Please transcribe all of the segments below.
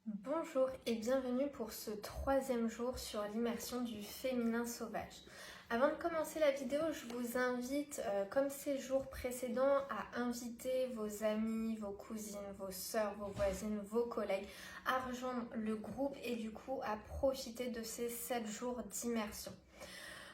Bonjour et bienvenue pour ce troisième jour sur l'immersion du féminin sauvage. Avant de commencer la vidéo, je vous invite, comme ces jours précédents, à inviter vos amis, vos cousines, vos sœurs, vos voisines, vos collègues à rejoindre le groupe et du coup à profiter de ces 7 jours d'immersion.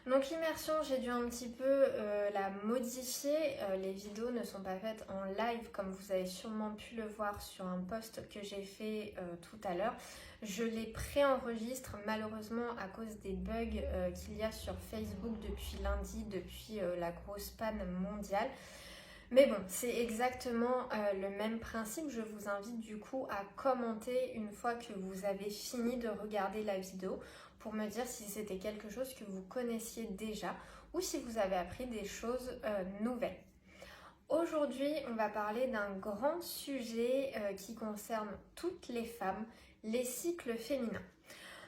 Donc l'immersion, j'ai dû un petit peu la modifier. Les vidéos ne sont pas faites en live comme vous avez sûrement pu le voir sur un post que j'ai fait tout à l'heure. Je les préenregistre malheureusement à cause des bugs qu'il y a sur Facebook depuis lundi, depuis la grosse panne mondiale. Mais bon, c'est exactement le même principe. Je vous invite du coup à commenter une fois que vous avez fini de regarder la vidéo pour me dire si c'était quelque chose que vous connaissiez déjà ou si vous avez appris des choses nouvelles. Aujourd'hui, on va parler d'un grand sujet qui concerne toutes les femmes, les cycles féminins.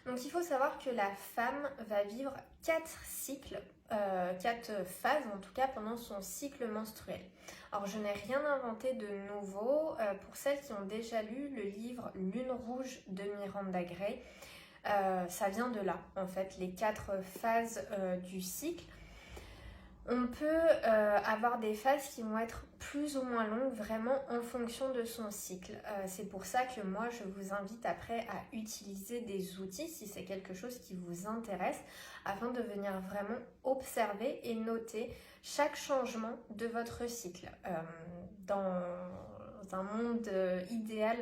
Donc il faut savoir que la femme va vivre 4 cycles, 4 phases en tout cas pendant son cycle menstruel. Alors je n'ai rien inventé de nouveau. Pour celles qui ont déjà lu le livre Lune rouge de Miranda Gray, ça vient de là en fait, les 4 phases du cycle. On peut avoir des phases qui vont être plus ou moins longues vraiment en fonction de son cycle. C'est pour ça que moi je vous invite après à utiliser des outils si c'est quelque chose qui vous intéresse afin de venir vraiment observer et noter chaque changement de votre cycle. Dans un monde idéal,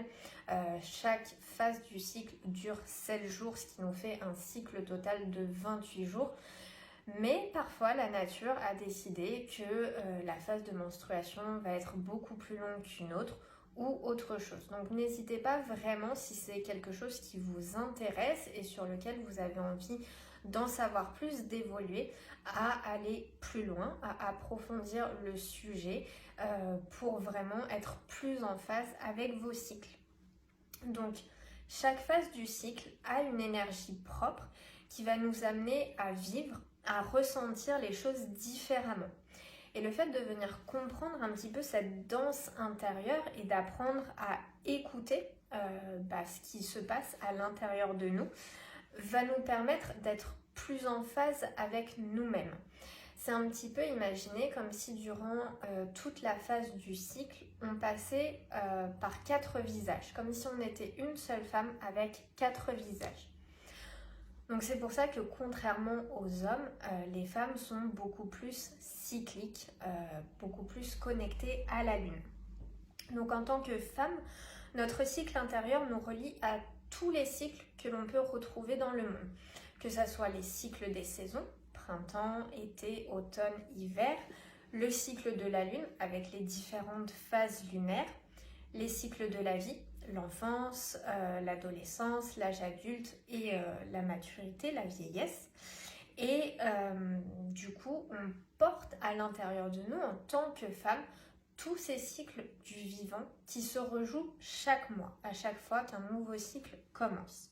chaque phase du cycle dure 7 jours, ce qui nous fait un cycle total de 28 jours. Mais parfois, la nature a décidé que la phase de menstruation va être beaucoup plus longue qu'une autre ou autre chose. Donc n'hésitez pas vraiment, si c'est quelque chose qui vous intéresse et sur lequel vous avez envie d'en savoir plus, d'évoluer, à aller plus loin, à approfondir le sujet pour vraiment être plus en phase avec vos cycles. Donc chaque phase du cycle a une énergie propre qui va nous amener à vivre, à ressentir les choses différemment. Et le fait de venir comprendre un petit peu cette danse intérieure et d'apprendre à écouter ce qui se passe à l'intérieur de nous va nous permettre d'être plus en phase avec nous-mêmes. C'est un petit peu imaginer comme si durant toute la phase du cycle, on passait par 4 visages, comme si on était une seule femme avec 4 visages. Donc c'est pour ça que contrairement aux hommes, les femmes sont beaucoup plus cycliques, beaucoup plus connectées à la lune. Donc en tant que femme, notre cycle intérieur nous relie à tous les cycles que l'on peut retrouver dans le monde, que ce soit les cycles des saisons, printemps, été, automne, hiver, le cycle de la lune avec les différentes phases lunaires, les cycles de la vie, l'enfance, l'adolescence, l'âge adulte et la maturité, la vieillesse. Et du coup, on porte à l'intérieur de nous, en tant que femme, tous ces cycles du vivant qui se rejouent chaque mois, à chaque fois qu'un nouveau cycle commence.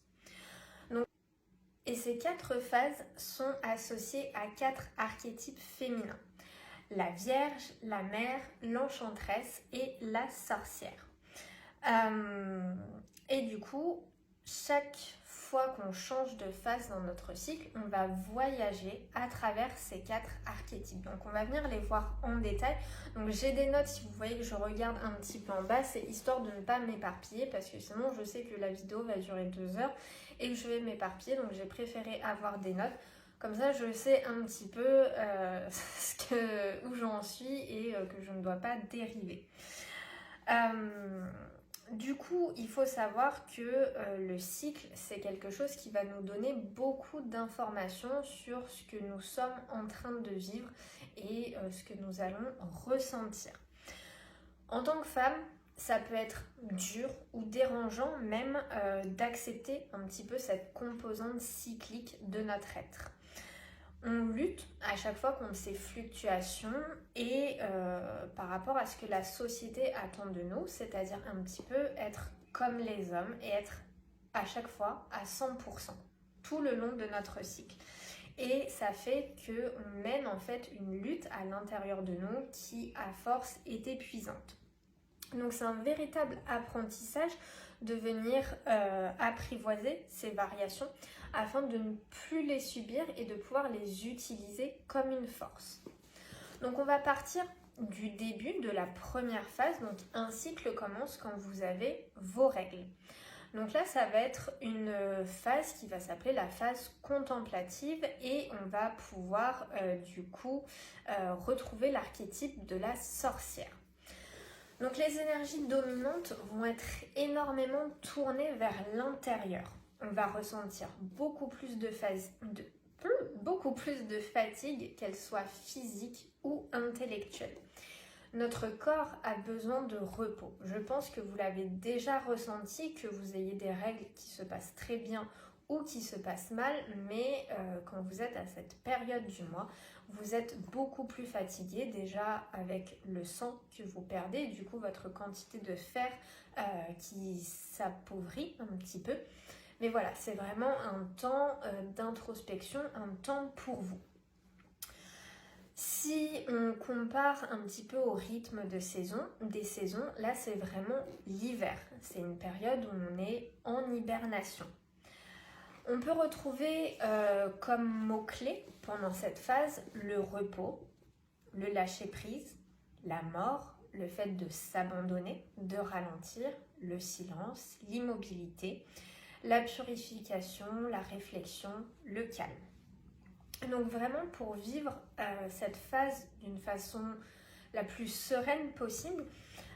Et ces 4 phases sont associées à 4 archétypes féminins. La Vierge, la Mère, l'Enchanteresse et la Sorcière. Et du coup, chaque fois qu'on change de phase dans notre cycle, on va voyager à travers ces 4 archétypes. Donc on va venir les voir en détail. Donc j'ai des notes, si vous voyez que je regarde un petit peu en bas, c'est histoire de ne pas m'éparpiller parce que sinon je sais que la vidéo va durer 2 heures et que je vais m'éparpiller. Donc j'ai préféré avoir des notes. Comme ça, je sais un petit peu où j'en suis et que je ne dois pas dériver. Du coup, il faut savoir que le cycle, c'est quelque chose qui va nous donner beaucoup d'informations sur ce que nous sommes en train de vivre et ce que nous allons ressentir. En tant que femme, ça peut être dur ou dérangeant même d'accepter un petit peu cette composante cyclique de notre être. On lutte à chaque fois contre ces fluctuations et par rapport à ce que la société attend de nous, c'est-à-dire un petit peu être comme les hommes et être à chaque fois à 100% tout le long de notre cycle. Et ça fait qu'on mène en fait une lutte à l'intérieur de nous qui à force est épuisante. Donc c'est un véritable apprentissage de venir apprivoiser ces variations afin de ne plus les subir et de pouvoir les utiliser comme une force. Donc on va partir du début de la première phase. Donc un cycle commence quand vous avez vos règles. Donc là, ça va être une phase qui va s'appeler la phase contemplative et on va pouvoir retrouver l'archétype de la sorcière. Donc les énergies dominantes vont être énormément tournées vers l'intérieur. On va ressentir beaucoup plus de fatigue, qu'elle soit physique ou intellectuelle. Notre corps a besoin de repos. Je pense que vous l'avez déjà ressenti, que vous ayez des règles qui se passent très bien ou qui se passent mal, mais quand vous êtes à cette période du mois, vous êtes beaucoup plus fatigué déjà avec le sang que vous perdez, et du coup votre quantité de fer qui s'appauvrit un petit peu. Mais voilà, c'est vraiment un temps d'introspection, un temps pour vous. Si on compare un petit peu au rythme des saisons, là c'est vraiment l'hiver. C'est une période où on est en hibernation. On peut retrouver comme mots-clés pendant cette phase le repos, le lâcher-prise, la mort, le fait de s'abandonner, de ralentir, le silence, l'immobilité, la purification, la réflexion, le calme. Donc vraiment pour vivre cette phase d'une façon la plus sereine possible,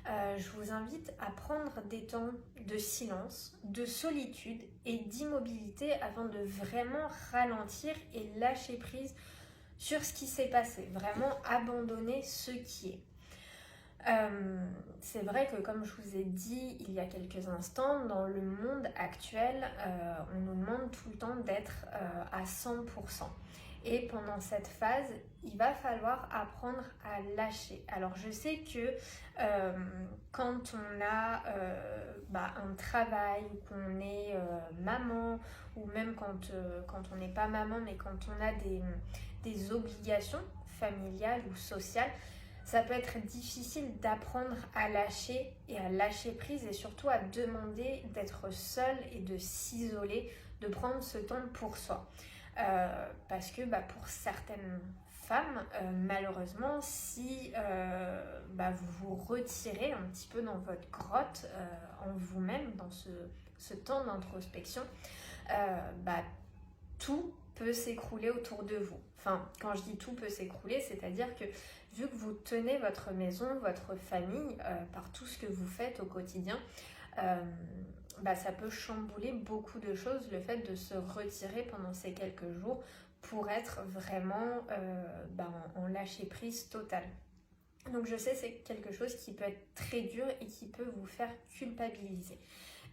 je vous invite à prendre des temps de silence, de solitude et d'immobilité afin de vraiment ralentir et lâcher prise sur ce qui s'est passé, vraiment abandonner ce qui est. C'est vrai que comme je vous ai dit il y a quelques instants, dans le monde actuel, on nous demande tout le temps d'être à 100%. Et pendant cette phase, il va falloir apprendre à lâcher. Alors je sais que quand on a un travail, ou qu'on est maman, ou même quand on n'est pas maman, mais quand on a des obligations familiales ou sociales, ça peut être difficile d'apprendre à lâcher et à lâcher prise et surtout à demander d'être seul et de s'isoler, de prendre ce temps pour soi. Parce que pour certaines femmes, malheureusement, si vous vous retirez un petit peu dans votre grotte en vous-même, dans ce temps d'introspection, tout peut s'écrouler autour de vous. Enfin, quand je dis tout peut s'écrouler, c'est-à-dire que vu que vous tenez votre maison, votre famille, par tout ce que vous faites au quotidien, ça peut chambouler beaucoup de choses, le fait de se retirer pendant ces quelques jours pour être vraiment en lâcher prise totale. Donc je sais, c'est quelque chose qui peut être très dur et qui peut vous faire culpabiliser.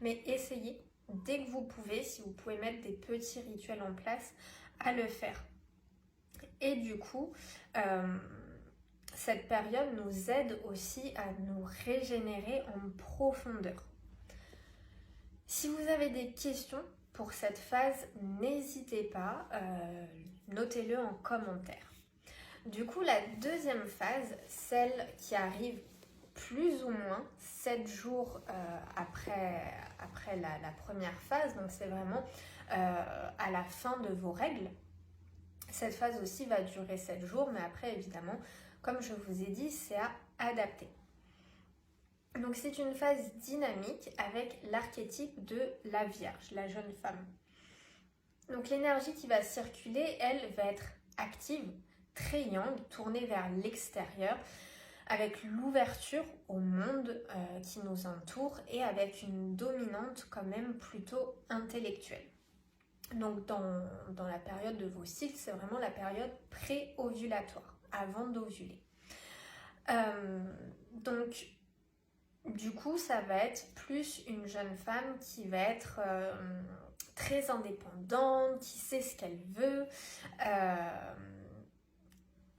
Mais essayez, dès que vous pouvez, si vous pouvez mettre des petits rituels en place, à le faire. Et du coup, cette période nous aide aussi à nous régénérer en profondeur. Si vous avez des questions pour cette phase, n'hésitez pas, notez-le en commentaire. Du coup, la deuxième phase, celle qui arrive plus ou moins 7 jours après la première phase, donc c'est vraiment à la fin de vos règles. Cette phase aussi va durer 7 jours, mais après évidemment, comme je vous ai dit, c'est à adapter. Donc c'est une phase dynamique avec l'archétype de la Vierge, la jeune femme. Donc l'énergie qui va circuler, elle va être active, très yang, tournée vers l'extérieur, avec l'ouverture au monde qui nous entoure et avec une dominante quand même plutôt intellectuelle. Donc dans la période de vos cycles, c'est vraiment la période pré-ovulatoire, avant d'ovuler. Donc du coup, ça va être plus une jeune femme qui va être très indépendante, qui sait ce qu'elle veut.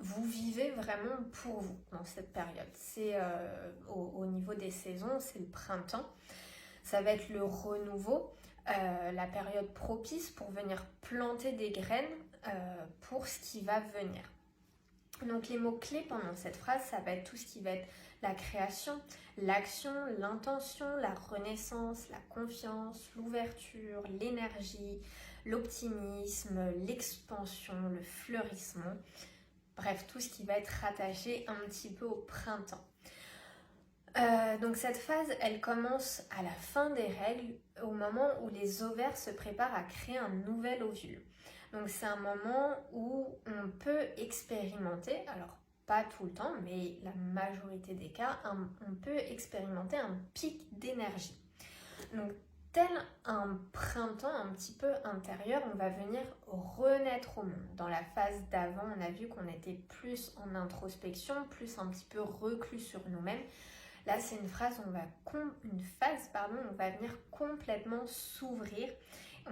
Vous vivez vraiment pour vous dans cette période. C'est au niveau des saisons, c'est le printemps. Ça va être le renouveau, la période propice pour venir planter des graines pour ce qui va venir. Donc les mots-clés pendant cette phrase, ça va être tout ce qui va être la création, l'action, l'intention, la renaissance, la confiance, l'ouverture, l'énergie, l'optimisme, l'expansion, le fleurissement. Bref, tout ce qui va être rattaché un petit peu au printemps. Donc cette phase, elle commence à la fin des règles, au moment où les ovaires se préparent à créer un nouvel ovule. Donc c'est un moment où on peut expérimenter, alors pas tout le temps, mais la majorité des cas, on peut expérimenter un pic d'énergie. Donc tel un printemps un petit peu intérieur, on va venir renaître au monde. Dans la phase d'avant, on a vu qu'on était plus en introspection, plus un petit peu reclus sur nous-mêmes. Là, c'est une phase où on va venir complètement s'ouvrir.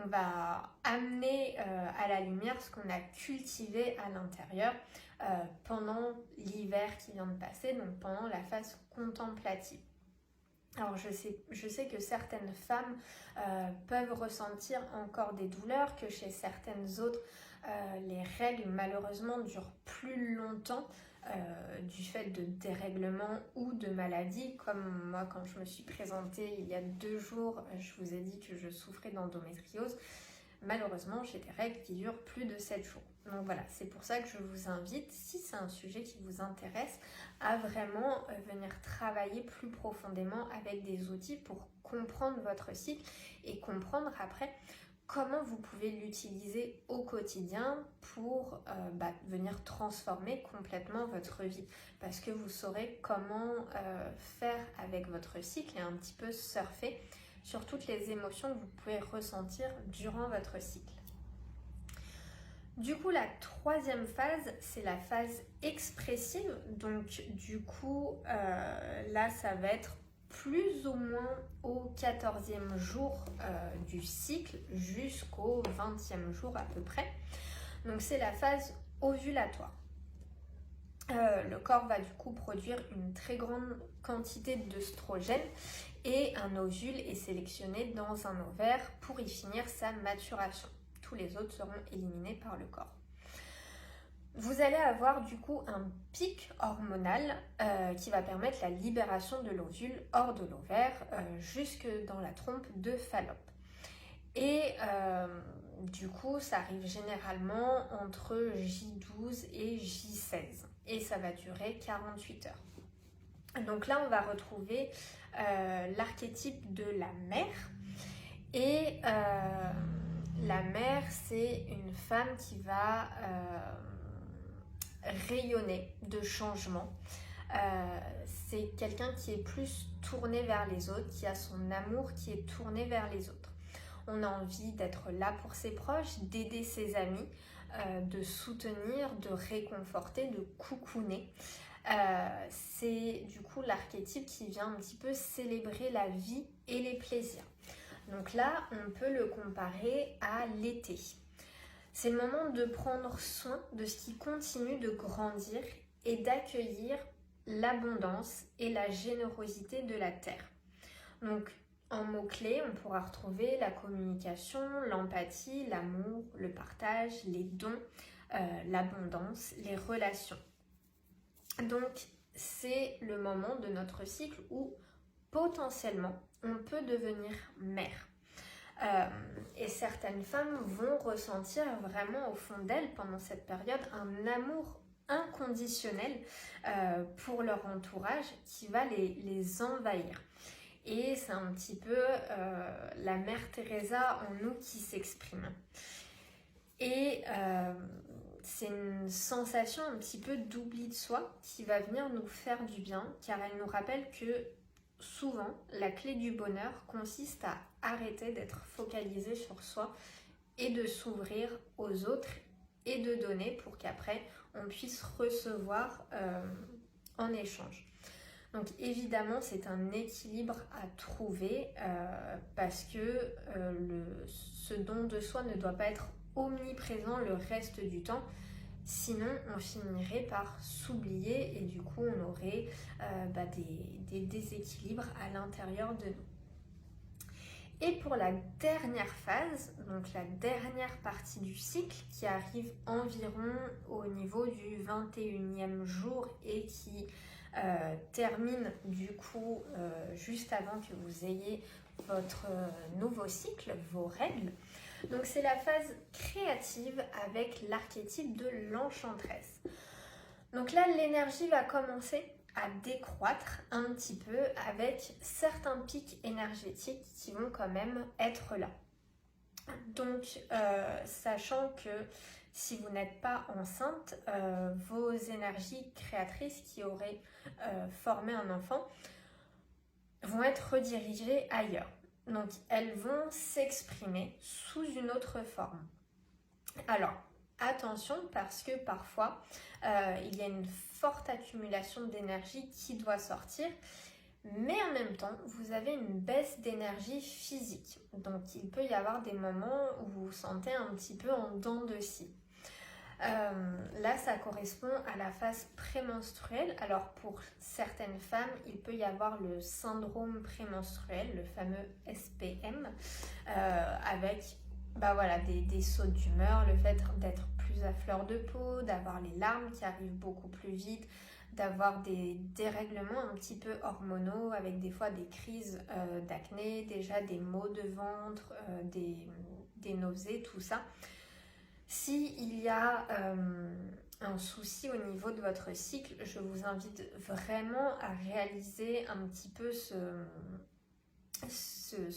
On va amener à la lumière ce qu'on a cultivé à l'intérieur pendant l'hiver qui vient de passer, donc pendant la phase contemplative. Alors je sais que certaines femmes peuvent ressentir encore des douleurs, que chez certaines autres, les règles malheureusement durent plus longtemps du fait de dérèglements ou de maladies. Comme moi, quand je me suis présentée il y a 2 jours, je vous ai dit que je souffrais d'endométriose. Malheureusement, j'ai des règles qui durent plus de 7 jours. Donc voilà, c'est pour ça que je vous invite, si c'est un sujet qui vous intéresse, à vraiment venir travailler plus profondément avec des outils pour comprendre votre cycle et comprendre après comment vous pouvez l'utiliser au quotidien pour venir transformer complètement votre vie. Parce que vous saurez comment faire avec votre cycle et un petit peu surfer sur toutes les émotions que vous pouvez ressentir durant votre cycle. Du coup, la 3e phase, c'est la phase expressive. Donc, du coup, là, ça va être plus ou moins au 14e jour du cycle jusqu'au 20e jour à peu près. Donc, c'est la phase ovulatoire. Le corps va du coup produire une très grande quantité d'œstrogène et un ovule est sélectionné dans un ovaire pour y finir sa maturation. Tous les autres seront éliminés par le corps. Vous allez avoir du coup un pic hormonal qui va permettre la libération de l'ovule hors de l'ovaire jusque dans la trompe de Fallope. Et du coup, ça arrive généralement entre J12 et J16 et ça va durer 48 heures. Donc là, on va retrouver l'archétype de la mère et la mère, c'est une femme qui va rayonner de changement. C'est quelqu'un qui est plus tourné vers les autres, qui a son amour qui est tourné vers les autres. On a envie d'être là pour ses proches, d'aider ses amis, de soutenir, de réconforter, de coucouner. C'est du coup l'archétype qui vient un petit peu célébrer la vie et les plaisirs. Donc là, on peut le comparer à l'été. C'est le moment de prendre soin de ce qui continue de grandir et d'accueillir l'abondance et la générosité de la terre. Donc, en mots-clés, on pourra retrouver la communication, l'empathie, l'amour, le partage, les dons, l'abondance, les relations. Donc, c'est le moment de notre cycle où potentiellement, on peut devenir mère. Et certaines femmes vont ressentir vraiment au fond d'elles pendant cette période un amour inconditionnel pour leur entourage qui va les envahir. Et c'est un petit peu la mère Teresa en nous qui s'exprime. Et c'est une sensation un petit peu d'oubli de soi qui va venir nous faire du bien, car elle nous rappelle que souvent, la clé du bonheur consiste à arrêter d'être focalisé sur soi et de s'ouvrir aux autres et de donner pour qu'après, on puisse recevoir en échange. Donc évidemment, c'est un équilibre à trouver parce que ce don de soi ne doit pas être omniprésent le reste du temps. Sinon, on finirait par s'oublier et du coup, on aurait des déséquilibres à l'intérieur de nous. Et pour la dernière phase, donc la dernière partie du cycle qui arrive environ au niveau du 21e jour et qui termine du coup juste avant que vous ayez votre nouveau cycle, vos règles. Donc c'est la phase créative avec l'archétype de l'enchanteresse. Donc là, l'énergie va commencer à décroître un petit peu avec certains pics énergétiques qui vont quand même être là. Donc, sachant que si vous n'êtes pas enceinte, vos énergies créatrices qui auraient formé un enfant vont être redirigées ailleurs. Donc, elles vont s'exprimer sous une autre forme. Alors, attention parce que parfois, il y a une forte accumulation d'énergie qui doit sortir, mais en même temps, vous avez une baisse d'énergie physique. Donc, il peut y avoir des moments où vous vous sentez un petit peu en dents de scie. Là, ça correspond à la phase prémenstruelle. Alors, pour certaines femmes, il peut y avoir le syndrome prémenstruel, le fameux SPM, avec des sauts d'humeur, le fait d'être plus à fleur de peau, d'avoir les larmes qui arrivent beaucoup plus vite, d'avoir des dérèglements un petit peu hormonaux avec des fois des crises d'acné, déjà des maux de ventre, des nausées, tout ça. S'il y a un souci au niveau de votre cycle, je vous invite vraiment à réaliser un petit peu ce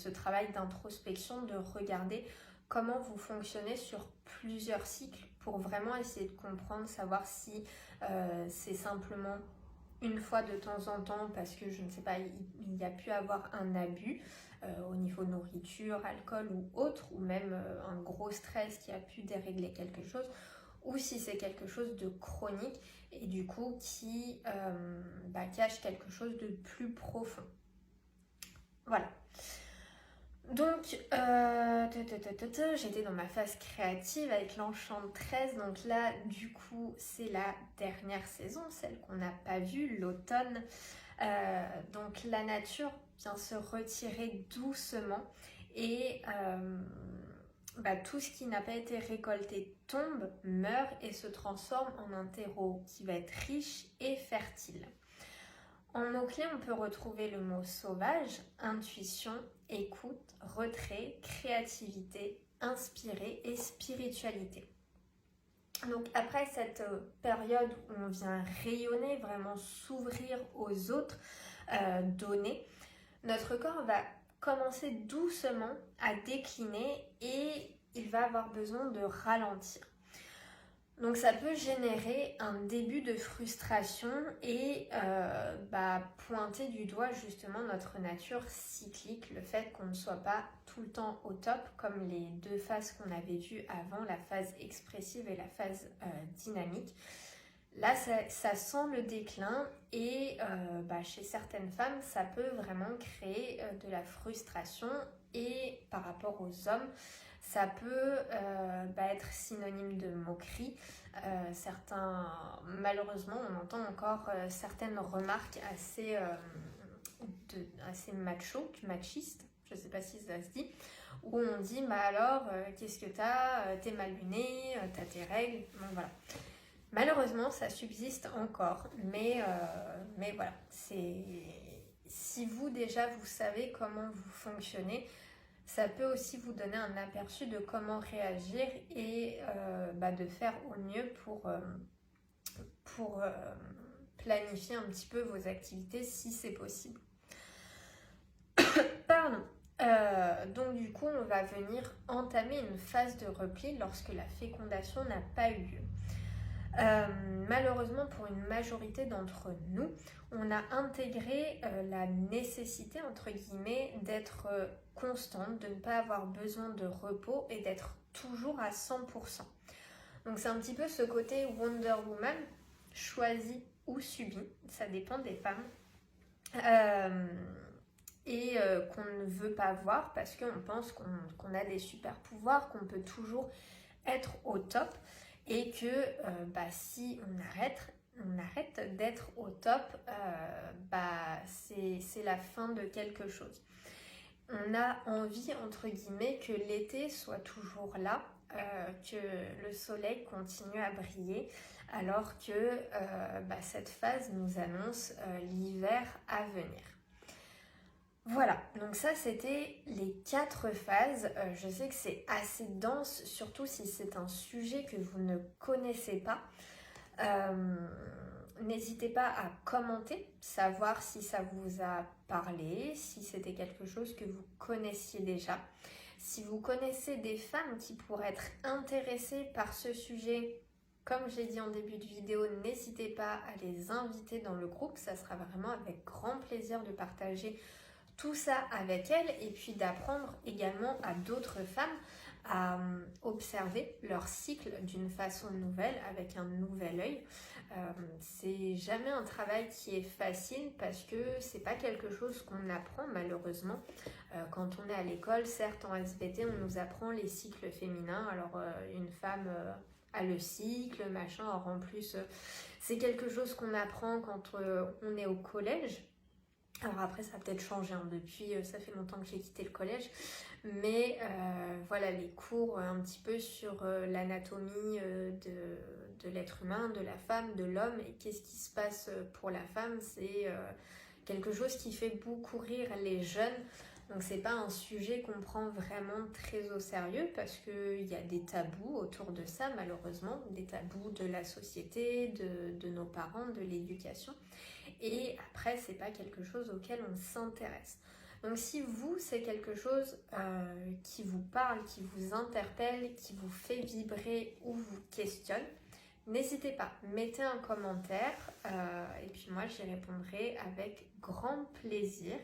travail d'introspection, de regarder comment vous fonctionnez sur plusieurs cycles pour vraiment essayer de comprendre, savoir si c'est simplement une fois de temps en temps parce que je ne sais pas, il y a pu avoir un abus au niveau nourriture, alcool ou autre, ou même un gros stress qui a pu dérégler quelque chose, ou si c'est quelque chose de chronique et du coup qui cache quelque chose de plus profond. Voilà. Donc, j'étais dans ma phase créative avec l'enchanteresse. Donc là, du coup, c'est la dernière saison, celle qu'on n'a pas vue, l'automne. Donc la nature vient se retirer doucement et tout ce qui n'a pas été récolté tombe, meurt et se transforme en un terreau qui va être riche et fertile. En mots-clés, on peut retrouver le mot sauvage, intuition, écoute, retrait, créativité, inspiré et spiritualité. Donc après cette période où on vient rayonner, vraiment s'ouvrir aux autres, donner, notre corps va commencer doucement à décliner et il va avoir besoin de ralentir. Donc ça peut générer un début de frustration et pointer du doigt justement notre nature cyclique, le fait qu'on ne soit pas tout le temps au top comme les deux phases qu'on avait vues avant, la phase expressive et la phase dynamique. Là, ça sent le déclin et chez certaines femmes, ça peut vraiment créer de la frustration et par rapport aux hommes, ça peut être synonyme de moquerie. Malheureusement, on entend encore certaines remarques assez machistes, je ne sais pas si ça se dit, où on dit qu'est-ce que t'as, t'es mal luné, t'as tes règles, bon voilà. Malheureusement, ça subsiste encore, mais voilà, si vous déjà vous savez comment vous fonctionnez, ça peut aussi vous donner un aperçu de comment réagir et de faire au mieux pour planifier un petit peu vos activités si c'est possible. Pardon. Donc du coup, on va venir entamer une phase de repli lorsque la fécondation n'a pas eu lieu. Malheureusement pour une majorité d'entre nous, on a intégré la nécessité entre guillemets d'être constante, de ne pas avoir besoin de repos et d'être toujours à 100%. Donc c'est un petit peu ce côté Wonder Woman, choisi ou subi, ça dépend des femmes, qu'on ne veut pas voir parce qu'on pense qu'on a des super pouvoirs, qu'on peut toujours être au top. Et que si on arrête d'être au top, c'est la fin de quelque chose. on a envie, entre guillemets, que l'été soit toujours là, que le soleil continue à briller, alors que cette phase nous annonce l'hiver à venir. Voilà, donc ça c'était les 4 phases. Je sais que c'est assez dense, surtout si c'est un sujet que vous ne connaissez pas. N'hésitez pas à commenter, savoir si ça vous a parlé, si c'était quelque chose que vous connaissiez déjà. Si vous connaissez des femmes qui pourraient être intéressées par ce sujet, comme j'ai dit en début de vidéo, n'hésitez pas à les inviter dans le groupe. Ça sera vraiment avec grand plaisir de partager tout ça avec elles et puis d'apprendre également à d'autres femmes à observer leur cycle d'une façon nouvelle, avec un nouvel œil. C'est jamais un travail qui est facile parce que c'est pas quelque chose qu'on apprend malheureusement. Quand on est à l'école, certes en SVT, on nous apprend les cycles féminins. Alors une femme a le cycle, machin. Or en plus, c'est quelque chose qu'on apprend quand on est au collège. Alors après ça a peut-être changé, hein. Depuis ça fait longtemps que j'ai quitté le collège, mais voilà les cours un petit peu sur l'anatomie de l'être humain, de la femme, de l'homme et qu'est-ce qui se passe pour la femme, c'est quelque chose qui fait beaucoup rire les jeunes. Donc c'est pas un sujet qu'on prend vraiment très au sérieux parce qu'il y a des tabous autour de ça malheureusement, des tabous de la société, de nos parents, de l'éducation. Et après, c'est pas quelque chose auquel on s'intéresse. Donc si vous, c'est quelque chose qui vous parle, qui vous interpelle, qui vous fait vibrer ou vous questionne, n'hésitez pas, mettez un commentaire et puis moi j'y répondrai avec grand plaisir.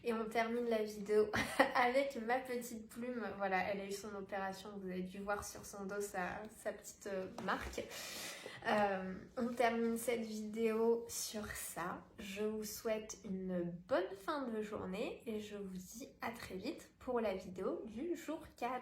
Et on termine la vidéo avec ma petite plume. Voilà, elle a eu son opération, vous avez dû voir sur son dos sa petite marque. On termine cette vidéo sur ça. Je vous souhaite une bonne fin de journée et je vous dis à très vite pour la vidéo du jour 4.